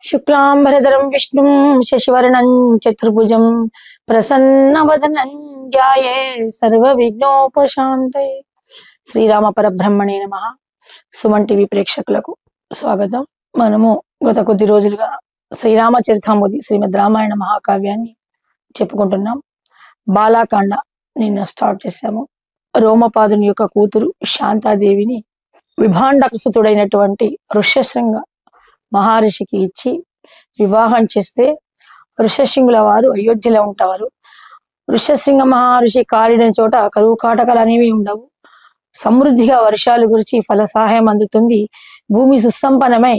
शुक्लांबरधरं विष्णुं शशिवर्णं चतुर्भुजं प्रसन्नवदनं ध्याये सर्वविघ्नोपशान्तये। శ్రీరామ పరబ్రహ్మణే నమః. సుమన్ టీవీ ప్రేక్షకులకు స్వాగతం. మనము గత కొద్ది రోజులుగా శ్రీరామచరితామృతి శ్రీమద్ రామాయణ మహాకావ్యాన్ని చెప్పుకుంటున్నాం. బాలాకాండ నిన్న స్టార్ట్ చేశాము. రోమపాదుని యొక్క కూతురు శాంతాదేవిని విభాండకసుతుడైనటువంటి ఋష్యశృంగ మహర్షికి ఇచ్చి వివాహం చేస్తే ఋష్యశృంగుల వారు అయోధ్యలో ఉంటారు. ఋష్యశృంగ మహర్షి కాలిన చోట కరువు కాటకాలు అనేవి ఉండవు. సమృద్ధిగా వర్షాలు కురిచి ఫల సహాయం అందుతుంది. భూమి సుసంపన్నమై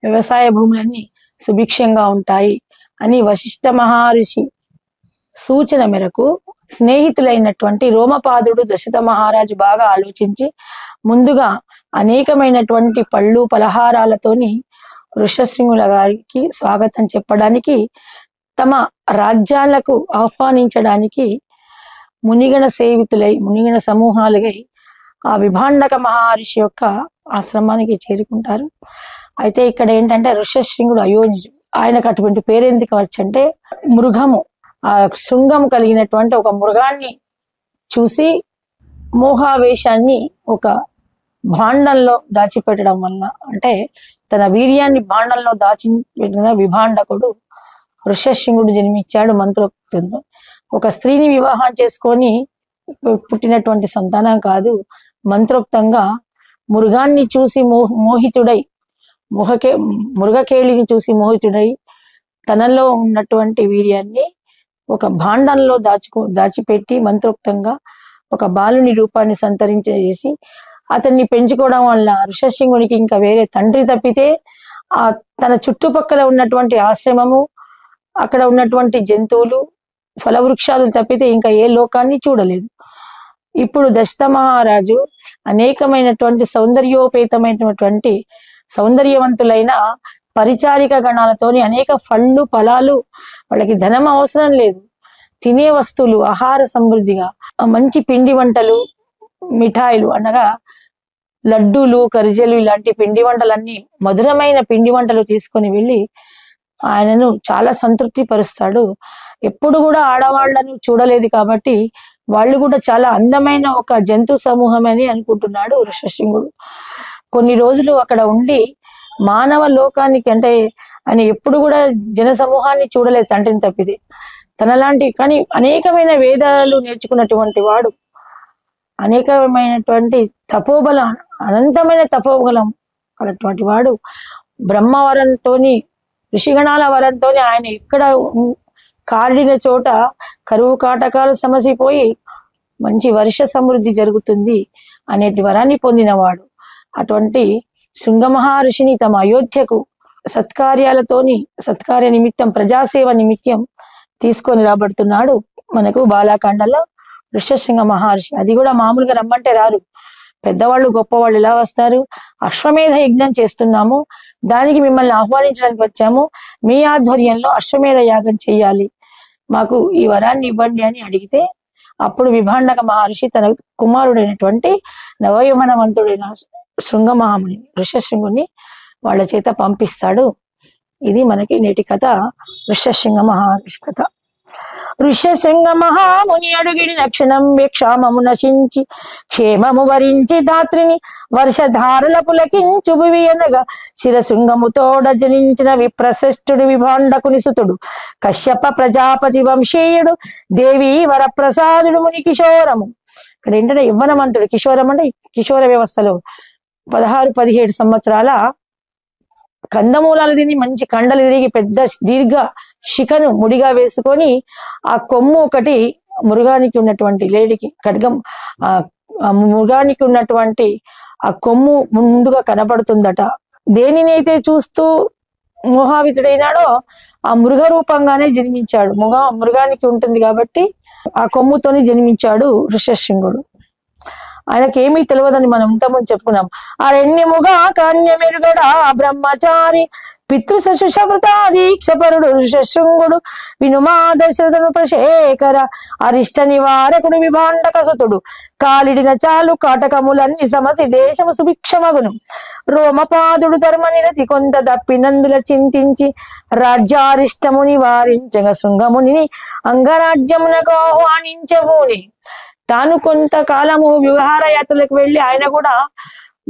వ్యవసాయ భూములన్నీ సుభిక్షంగా ఉంటాయి అని వశిష్ఠ మహర్షి సూచన మేరకు స్నేహితులైనటువంటి రోమపాదుడు దశరథ మహారాజు బాగా ఆలోచించి ముందుగా అనేకమైనటువంటి పళ్ళు పలహారాలతోని ఋష్యశృంగుల గారికి స్వాగతం చెప్పడానికి తమ రాజ్యాలకు ఆహ్వానించడానికి మునిగణ సేవితులై మునిగణ సమూహాలుగై ఆ విభాండక మహర్షి యొక్క ఆశ్రమానికి చేరుకుంటారు. అయితే ఇక్కడ ఏంటంటే ఋష్యశృంగుడు అయోనిజుడు. ఆయనకు అటువంటి పేరెందుకు వచ్చంటే మృగము ఆ శృంగము కలిగినటువంటి ఒక మృగాన్ని చూసి మోహావేశాన్ని ఒక భాండంలో దాచిపెట్టడం వలన, అంటే తన వీర్యాన్ని భాండంలో దాచిపెట్టిన విభాండకుడు ఋష్యశృంగుడు జన్మించాడు మంత్రోక్తంతో. ఒక స్త్రీని వివాహం చేసుకొని పుట్టినటువంటి సంతానం కాదు, మంత్రోక్తంగా మృగాన్ని చూసి మోహితుడై మృగకేళిని చూసి మోహితుడై తనలో ఉన్నటువంటి వీర్యాన్ని ఒక భాండంలో దాచిపెట్టి మంత్రోక్తంగా ఒక బాలుని రూపాన్ని సంతరించేసి అతన్ని పెంచుకోవడం వల్ల ఋష్యశృంగునికి ఇంకా వేరే తండ్రి తప్పితే ఆ తన చుట్టుపక్కల ఉన్నటువంటి ఆశ్రమము, అక్కడ ఉన్నటువంటి జంతువులు, ఫలవృక్షాలు తప్పితే ఇంకా ఏ లోకాన్ని చూడలేదు. ఇప్పుడు దశరథ మహారాజు అనేకమైనటువంటి సౌందర్యోపేతమైనటువంటి సౌందర్యవంతులైన పరిచారిక గణాలతోని అనేక ఫళ్ళు ఫలాలు, వాళ్ళకి ధనం అవసరం లేదు, తినే వస్తువులు ఆహార సమృద్ధిగా మంచి పిండి వంటలు, మిఠాయిలు అనగా లడ్డూలు కరిజలు ఇలాంటి పిండి వంటలన్నీ మధురమైన పిండి వంటలు తీసుకొని వెళ్ళి ఆయనను చాలా సంతృప్తి పరుస్తాడు. ఎప్పుడు కూడా ఆడవాళ్లను చూడలేదు కాబట్టి వాళ్ళు కూడా చాలా అందమైన ఒక జంతు సమూహం అని అనుకుంటున్నాడు ఋష్యశృంగుడు. కొన్ని రోజులు అక్కడ ఉండి మానవ లోకానికి, అంటే ఆయన ఎప్పుడు కూడా జన సమూహాన్ని చూడలేదు తండ్రిని తప్పితే. తనలాంటి కానీ అనేకమైన వేదాలు నేర్చుకున్నటువంటి వాడు, అనేకమైనటువంటి తపోబలం, అనంతమైన తపోబలం అన్నటువంటి వాడు, బ్రహ్మవరంతోని ఋషిగణాల వరంతో ఆయన ఎక్కడ కాడిన చోట కరువు కాటకాలు సమసిపోయి మంచి వర్ష సమృద్ధి జరుగుతుంది అనేటి వరాన్ని పొందినవాడు. అటువంటి శృంగ మహర్షిని తమ అయోధ్యకు సత్కార్య నిమిత్తం ప్రజాసేవ నిమిత్తం తీసుకొని రాబడుతున్నాడు మనకు బాలాకాండలో ఋష్యశృంగ మహర్షి. అది కూడా మామూలుగా రమ్మంటే రారు, పెద్దవాళ్ళు గొప్పవాళ్ళు ఎలా వస్తారు? అశ్వమేధ యజ్ఞం చేస్తున్నాము, దానికి మిమ్మల్ని ఆహ్వానించడానికి వచ్చాము, మీ ఆధ్వర్యంలో అశ్వమేధ యాగం చేయాలి, మాకు ఈ వరాన్ని ఇవ్వండి అని అడిగితే అప్పుడు విభాండక మహర్షి తన కుమారుడైనటువంటి నవయవనవంతుడైన శృంగమహాముని ఋష్యశృంగుని వాళ్ళ చేత పంపిస్తాడు. ఇది మనకి నేటి కథ, ఋష్యశృంగ మహర్షి కథ. ఋష్యశృంగ మహాముని అడుగిడి నక్షణం క్షామము నశించి క్షేమము వరించి ధాత్రిని వర్షధారల పులకించు భువి అనగా శిరశృంగముతోడ జనించిన విప్రశ్రేష్ఠుడు విభాండకుని సుతుడు కశ్యప ప్రజాపతి వంశీయుడు దేవి వరప్రసాదుడు ముని కిశోరము. ఇక్కడ ఏంటంటే యవ్వనమంతుడు. కిశోరం అంటే కిశోర వ్యవస్థలో 16-17 సంవత్సరాల కందమూలాలు తిని మంచి కండలు తిరిగి పెద్ద దీర్ఘ శిఖను ముడిగా వేసుకొని ఆ కొమ్ము ఒకటి మృగానికి ఉన్నటువంటి లేడికి ఖడ్గం, మృగానికి ఉన్నటువంటి ఆ కొమ్ము ముందుగా కనపడుతుందట. దేనినైతే చూస్తూ మోహావితుడైనాడో ఆ మృగ రూపంగానే జన్మించాడు. మృగానికి ఉంటుంది కాబట్టి ఆ కొమ్ముతోని జన్మించాడు ఋష్యశృంగుడు. ఆయనకి ఏమీ తెలియదని మనం ఇంతకుముందు చెప్పుకున్నాం. అరణ్యముగా కాన్యమెరుగడా బ్రహ్మచారి పితృశుషవృత దీక్షపరుడు ఋషశృంగుడు వినుమా దశరథను ప్రశేఖర అరిష్ట నివారకుడు విభాండక సుతుడు కాలిడిన చాలు కాటకములన్నీ సమసి దేశము సుభిక్షమగును రోమపాదుడు ధర్మనిరతి కొంత దప్పినందుల చింతించి రాజ్యారిష్టము నివారించగా శృంగముని అంగరాజ్యమునకు ఆహ్వానించబోని. తాను కొంతకాలము విహారయాత్రలకు వెళ్ళి ఆయన కూడా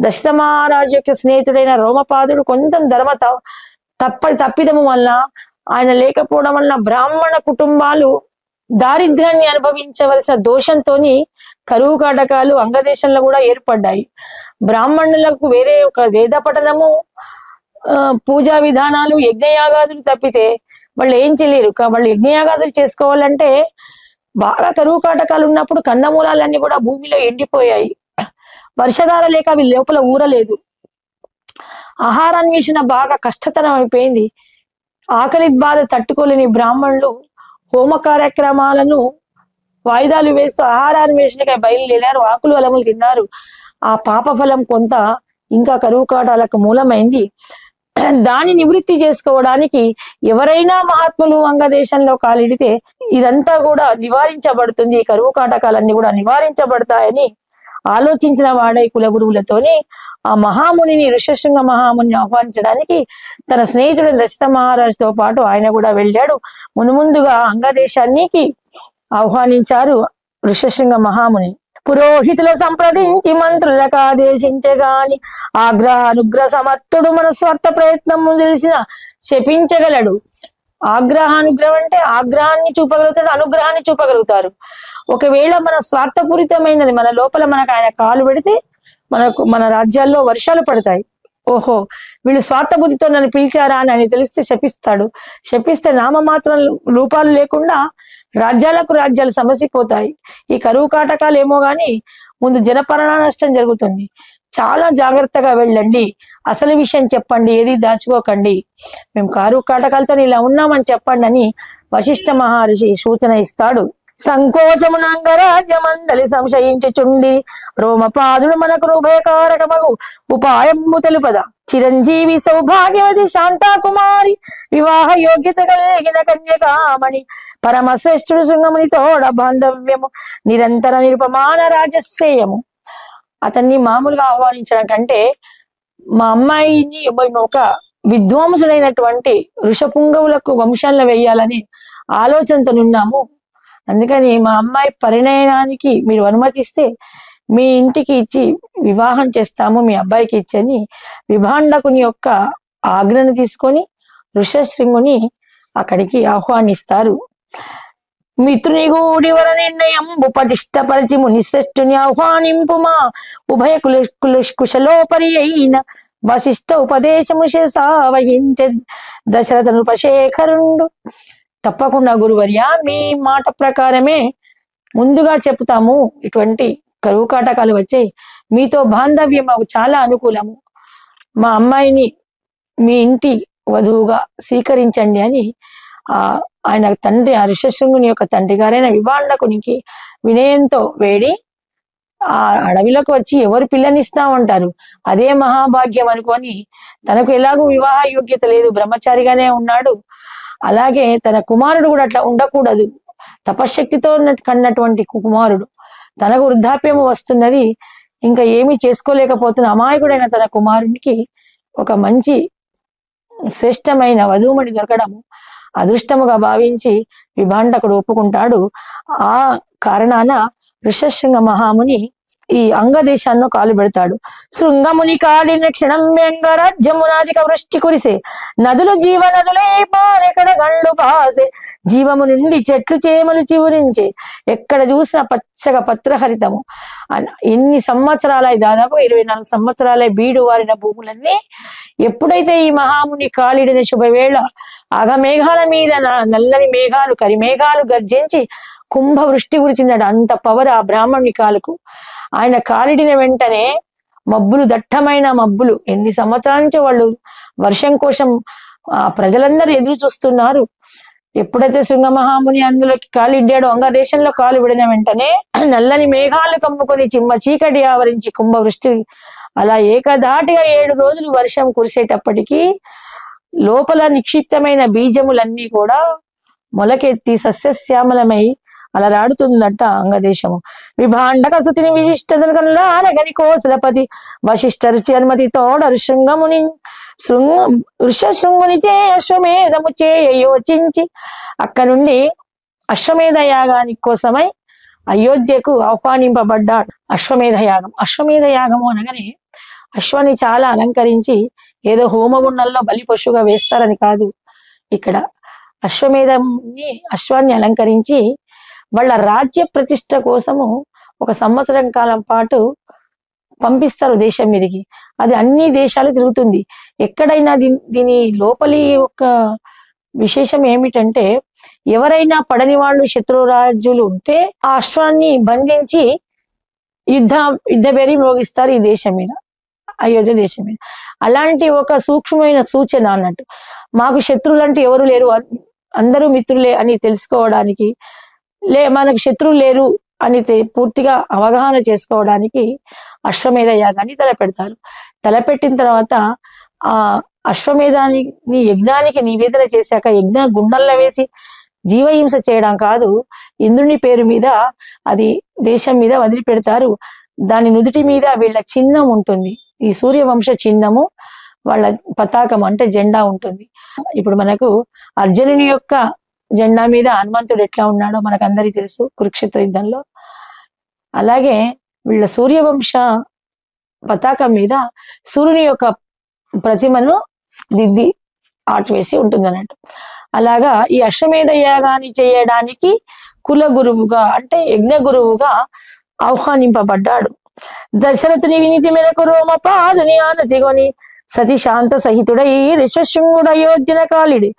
దశరథ మహారాజు యొక్క స్నేహితుడైన రోమపాదుడు కొంచెం తప్పిదము వల్ల ఆయన లేకపోవడం వల్ల బ్రాహ్మణ కుటుంబాలు దారిద్ర్యాన్ని అనుభవించవలసిన దోషంతో కరువు కాటకాలు అంగదేశంలో కూడా ఏర్పడ్డాయి. బ్రాహ్మణులకు వేరే ఒక వేద పఠనము, పూజా విధానాలు, యజ్ఞయాగాదులు తప్పితే వాళ్ళు ఏం చేయలేరు. వాళ్ళు యజ్ఞయాగాదులు చేసుకోవాలంటే బాగా కరువు కాటకాలు ఉన్నప్పుడు కందమూలాలన్నీ కూడా భూమిలో ఎండిపోయాయి. వర్షధార లేక అవి లోపల ఊరలేదు. ఆహారాన్వేషణ బాగా కష్టతరం అయిపోయింది. ఆకలి బాధ తట్టుకోలేని బ్రాహ్మణులు హోమ కార్యక్రమాలను వాయిదాలు వేస్తూ ఆహారాన్వేషణకై బయలుదేరారు. ఆకులు అలములు తిన్నారు. ఆ పాప ఫలం కొంత ఇంకా కరువు కాటాలకు మూలమైంది. దాని నివృత్తి చేసుకోవడానికి ఎవరైనా మహాత్ములు అంగదేశంలో కాలిడితే ఇదంతా కూడా నివారించబడుతుంది, ఈ కరువు కాటకాలన్నీ కూడా నివారించబడతాయని ఆలోచించిన వాడై కులగురువులతోని ఆ మహామునిని ఋషశృంగ మహాముని ఆహ్వానించడానికి తన స్నేహితుడు దశరథ మహారాజుతో పాటు ఆయన కూడా వెళ్ళాడు. మునుముందుగా అంగదేశానికి ఆహ్వానించారు ఋషశృంగ మహాముని. పురోహితుల సంప్రదించి మంత్రులకు ఆదేశించగాని ఆగ్రహానుగ్రహ సమర్థుడు మన స్వార్థ ప్రయత్నము తెలిసిన శపించగలడు. ఆగ్రహానుగ్రహం అంటే ఆగ్రహాన్ని చూపగలుగుతాడు, అనుగ్రహాన్ని చూపగలుగుతారు. ఒకవేళ మన స్వార్థపూరితమైనది మన లోపల మనకు ఆయన కాలు పెడితే మన రాజ్యాల్లో వర్షాలు పడతాయి. ఓహో, వీళ్ళు స్వార్థబుద్ధితో నన్ను పిలిచారా అని ఆయన తెలిస్తే శపిస్తాడు. శపిస్తే నామమాత్రం రూపాలు లేకుండా రాజ్యాలు సమసిపోతాయి. ఈ కరువు కాటకాలు ఏమో గాని ముందు జనపరణ నష్టం జరుగుతుంది. చాలా జాగ్రత్తగా వెళ్ళండి, అసలు విషయం చెప్పండి, ఏది దాచుకోకండి, మేము కరువు కాటకాలతో ఇలా ఉన్నామని చెప్పండి అని వశిష్ఠ మహర్షి సూచన ఇస్తాడు. సంకోచమున అంగరాజ్యమందలి సంశయించుచుండి రోమపాదుడు మనకు ఉభయకారకమగు ఉపాయము తెలుపద. చిరంజీవి సౌభాగ్యవతి శాంతాకుమారి వివాహ యోగ్యత కలిగిన కన్యకామణి పరమశ్రేష్ఠుడు శృంగముని తోడ బాంధవ్యము నిరంతర నిరుపమాన రాజశ్రేయము. అతన్ని మామూలుగా ఆహ్వానించడం కంటే మా అమ్మాయిని ఒక విద్వాంసుడైనటువంటి ఋషపుంగవులకు వంశాలను వేయాలని ఆలోచనతో ఉన్నాము. అందుకని మా అమ్మాయి పరిణయనానికి మీరు అనుమతిస్తే మీ ఇంటికి ఇచ్చి వివాహం చేస్తాము, మీ అబ్బాయికి ఇచ్చని విభాండకుని యొక్క ఆజ్ఞను తీసుకొని ఋషశృంగుని అక్కడికి ఆహ్వానిస్తారు. మిత్రుని గూడి వర నిర్ణయంబు పటిష్టపరిచి మునిశ్రేష్ఠుని ఆహ్వానింపుమా ఉభయ కుశలోపరి అయిన వశిష్ఠ ఉపదేశము వహించే దశరథను ఉపశేఖరుండు. తప్పకుండా గురువర్య, మీ మాట ప్రకారమే ముందుగా చెప్తాము. ఇటువంటి కరువు కాటకాలు వచ్చాయి, మీతో బాంధవ్యం మాకు చాలా అనుకూలము, మా అమ్మాయిని మీ ఇంటి వధువుగా స్వీకరించండి అని ఆయన తండ్రి, ఆ ఋషశృంగుని యొక్క తండ్రి గారైన విభాండకునికి వినయంతో వేడి ఆ అడవిలోకి వచ్చి ఎవరు పిల్లనిస్తామంటారు, అదే మహాభాగ్యం అనుకొని, తనకు ఎలాగూ వివాహ యోగ్యత లేదు, బ్రహ్మచారిగానే ఉన్నాడు, అలాగే తన కుమారుడు కూడా అట్లా ఉండకూడదు, తపశ్శక్తితో కన్నటువంటి కుమారుడు, తనకు వృద్ధాప్యము వస్తున్నది, ఇంకా ఏమీ చేసుకోలేకపోతున్న అమాయకుడైన తన కుమారునికి ఒక మంచి శ్రేష్టమైన వధూమణి దొరకడము అదృష్టముగా భావించి విభాండకుడు ఒప్పుకుంటాడు. ఆ కారణాన ఋషశృంగ మహాముని ఈ అంగదేశాన్ని కాలు పెడతాడు. శృంగముని కాలిన క్షణం వ్యంగరాజ్యమునాదిక వృష్టి కురిసే నదులు జీవనదులే పారెక్కడ గండ్లు పాసే జీవము నుండి చెట్లు చేమలు చివురించే ఎక్కడ చూసిన పచ్చగా పత్రహరితము. ఎన్ని సంవత్సరాలై, దాదాపు 24 సంవత్సరాలై బీడు వారిన భూములన్నీ ఎప్పుడైతే ఈ మహాముని కాలిడిన శుభవేళ ఆగమేఘాల మీద నల్లని మేఘాలు కరిమేఘాలు గర్జించి కుంభవృష్టి కురిచిందట. అంత పవర్ ఆ బ్రాహ్మణుని కాలుకు. ఆయన కాలిడిన వెంటనే మబ్బులు, దట్టమైన మబ్బులు, ఎన్ని సంవత్సరాల నుంచి వాళ్ళు వర్షం కోసం ప్రజలందరూ ఎదురు చూస్తున్నారు. ఎప్పుడైతే శృంగ మహాముని అందులోకి కాలిడ్డాడో, అంగదేశంలో కాలు విడిన వెంటనే నల్లని మేఘాలు కమ్ముకొని చిమ్మ చీకటి ఆవరించి కుంభవృష్టి అలా ఏకధాటిగా 7 రోజులు వర్షం కురిసేటప్పటికీ లోపల నిక్షిప్తమైన బీజములన్నీ కూడా మొలకెత్తి సస్యశ్యామలమై అలరాడుతుందట అంగదేశము. విభాండక సుతిని విశిష్టతను కనులారగని కోసలపతి వశిష్ఠ రుచి అనుమతి తోడరు శృంగముని ఋషశృంగునిచే అశ్వమేధము చేయ యోచించి అక్క నుండి అశ్వమేధ యాగానికి కోసమై అయోధ్యకు ఆహ్వానింపబడ్డాడు. అశ్వమేధ యాగం, అశ్వమేధ యాగము అనగానే అశ్వాన్ని చాలా అలంకరించి ఏదో హోమగుండంలో బలి పశువుగా వేస్తారని కాదు. ఇక్కడ అశ్వాన్ని అలంకరించి వాళ్ళ రాజ్య ప్రతిష్ట కోసము 1 సంవత్సరం కాలం పాటు పంపిస్తారు దేశం మీదకి. అది అన్ని దేశాలు తిరుగుతుంది. ఎక్కడైనా దీని లోపలి ఒక విశేషం ఏమిటంటే, ఎవరైనా పడని వాళ్ళు శత్రురాజ్యులు ఉంటే ఆ అశ్వాన్ని బంధించి యుద్ధ బెరి మోగిస్తారు ఈ దేశం మీద, అయోధ్య దేశం మీద. అలాంటి ఒక సూక్ష్మమైన సూచన అన్నట్టు. మాకు శత్రువులు అంటే ఎవరు లేరు, అందరూ మిత్రులే అని తెలుసుకోవడానికి, మనకు శత్రువులు లేరు అని పూర్తిగా అవగాహన చేసుకోవడానికి అశ్వమేధ యాగాన్ని తలపెడతారు. తలపెట్టిన తర్వాత ఆ అశ్వమేధాన్ని యజ్ఞానికి నివేదన చేశాక యజ్ఞ గుండంలో వేసి జీవహింస చేయడం కాదు, ఇంద్రుని పేరు మీద అది దేశం మీద వదిలిపెడతారు. దాని నుదుటి మీద వీళ్ళ చిహ్నం ఉంటుంది, ఈ సూర్యవంశ చిహ్నము, వాళ్ళ పతాకం అంటే జెండా ఉంటుంది. ఇప్పుడు మనకు అర్జునుని యొక్క జెండా మీద హనుమంతుడు ఎట్లా ఉన్నాడో మనకు అందరికీ తెలుసు కురుక్షేత్ర యుద్ధంలో. అలాగే వీళ్ళ సూర్యవంశ పతాకం మీద సూర్యుని యొక్క ప్రతిమను దిద్ది ఆర్ట్ వేసి ఉంటుంది అన్నట్టు. అలాగా ఈ అశ్వమేధ యాగాన్ని చేయడానికి కుల గురువుగా అంటే యజ్ఞ గురువుగా ఆహ్వానింపబడ్డాడు. దశరథుని వినతి మేరకు రోమపాదుని ఆనతిగొని సతి శాంత సహితుడై ఋషశృంగుడు అయోధ్యన కాలిడి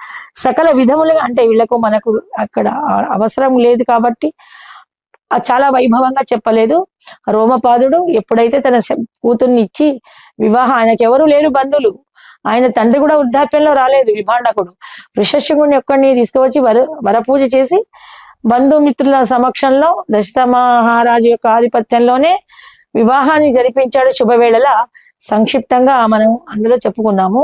సకల విధములుగా, అంటే వీళ్ళకు మనకు అక్కడ అవసరం లేదు కాబట్టి చాలా వైభవంగా చెప్పలేదు. రోమపాదుడు ఎప్పుడైతే తన కూతుర్ని ఇచ్చి ఆయనకు ఎవరు లేరు బంధువులు, ఆయన తండ్రి కూడా వృద్ధాప్యంలో రాలేదు విభాండకుడు, ఋషశృంగుని ఒక్కడిని తీసుకువచ్చి వరపూజ చేసి బంధుమిత్రుల సమక్షంలో దశరథ మహారాజు యొక్క ఆధిపత్యంలోనే వివాహాన్ని జరిపించాడు శుభవేళలా. సంక్షిప్తంగా మనం అందులో చెప్పుకున్నాము.